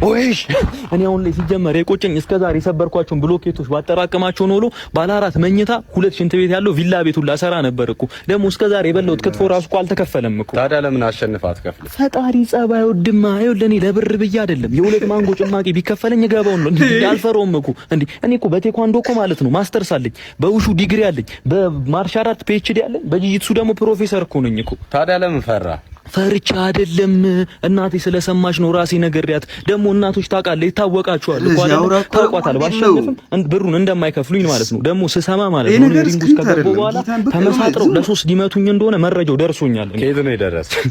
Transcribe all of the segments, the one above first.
ወይሽ እኔ አሁን ላይ ሲጀመር የቆጨኝ እስከዛሬ የሰበርኳቸውን ብሎኬቶች ባጠራቀማቸው ነው ብሎ ባለ 4 መኝታ 2 ሽንት ቤት ያለው ቪላ ቤት ሁላ ሰራ ነበር እኮ። ደግሞ እስከዛሬ የበላሁት ክትፎ ራሱ እኮ አልተከፈለም እኮ። ታዲያ ለምን አሸንፋት ከፍል? ፈጣሪ ጸባይ ወድማ ይኸው ለኔ ለብር ብዬ አይደለም የ2 ማንጎ ጭማቂ ቢከፈለኝ ገባው ነው እንዴ? አልፈረውም እኮ እንዴ። እኔ እኮ በቴኳንዶ እኮ ማለት ነው ማስተርስ አለኝ፣ በውሹ ዲግሪ አለኝ፣ በማርሻል አርት ፒኤችዲ አለኝ፣ በጂጂትሱ ደግሞ ፕሮፌሰር እኮ ነኝ እኮ። ታዲያ ለምን ፈራ? ፈርቻ አይደለም እናቴ ስለሰማች ነው ራሴ ነገርያት። ደግሞ እናቶች ታውቃለህ ይታወቃቸዋል እኮ አይደል? ታውቋታል ባሸነፍም ብሩን እንደማይከፍሉኝ ማለት ነው። ደግሞ ስሰማ ማለት ነው ሪንግ ውስጥ ከገባሁ በኋላ ተመሳጥረው ለ3 ሊመቱኝ እንደሆነ መረጃው ደርሶኛል። ከየት ነው የደረሰው?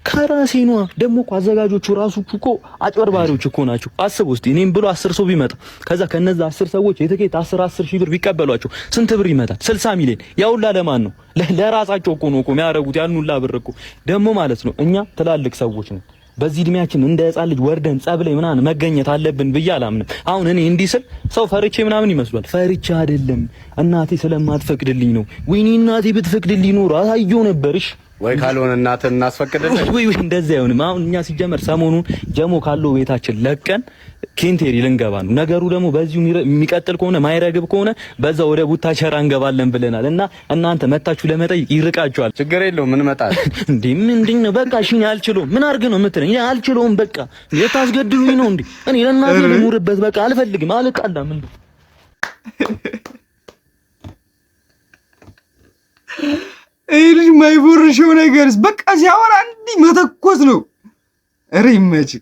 ከራሴ ነው። ደግሞ እኮ አዘጋጆቹ ራሱ እኮ አጭበርባሪዎች እኮ ናቸው። አስብ ውስጥ እኔም ብሎ 10 ሰው ቢመጣ ከዛ ከነዛ 10 ሰዎች የትኬት 10 ሺህ ብር ቢቀበሏቸው ስንት ብር ይመጣል? 60 ሚሊዮን። ያውላ ለማን ነው? ለራሳቸው እኮ ነው እኮ የሚያረጉት ያን ሁላ ብር እኮ። ደግሞ ማለት ነው እኛ ትላልቅ ሰዎች ነን። በዚህ እድሜያችን እንደ ሕፃን ልጅ ወርደን ጸብ ላይ ምናምን መገኘት አለብን ብዬ አላምንም። አሁን እኔ እንዲህ ስል ሰው ፈርቼ ምናምን ይመስላል። ፈርቼ አይደለም እናቴ ስለማትፈቅድልኝ ነው። ወይኔ እናቴ ብትፈቅድልኝ ኖሮ አሳየው ነበርሽ። ወይ ካልሆነ እናትን እናስፈቅድልኝ። ወይ እንደዛ አይሆንም። አሁን እኛ ሲጀመር ሰሞኑን ጀሞ ካለው ቤታችን ለቀን ኬንቴሪ ልንገባ ነው። ነገሩ ደግሞ በዚሁ የሚቀጥል ከሆነ ማይረግብ ከሆነ በዛ ወደ ቡታቸራ እንገባለን ብለናል። እና እናንተ መታችሁ ለመጠየቅ ይርቃችኋል። ችግር የለውም ምን መጣል እንዴ? ምንድነው? በቃ እሺ አልችለውም። ምን አድርገህ ነው የምትለኝ? እኔ አልችለውም። በቃ የታስገድሉኝ ነው እንዴ? እኔ ለእናቴ ልኑርበት። በቃ አልፈልግም። አልጣላም። እንዴ ይሄ ልጅ ማይቦርሽው ነገርስ በቃ ሲያወራ እንዲህ መተኮስ ነው። ኧረ ይመችህ።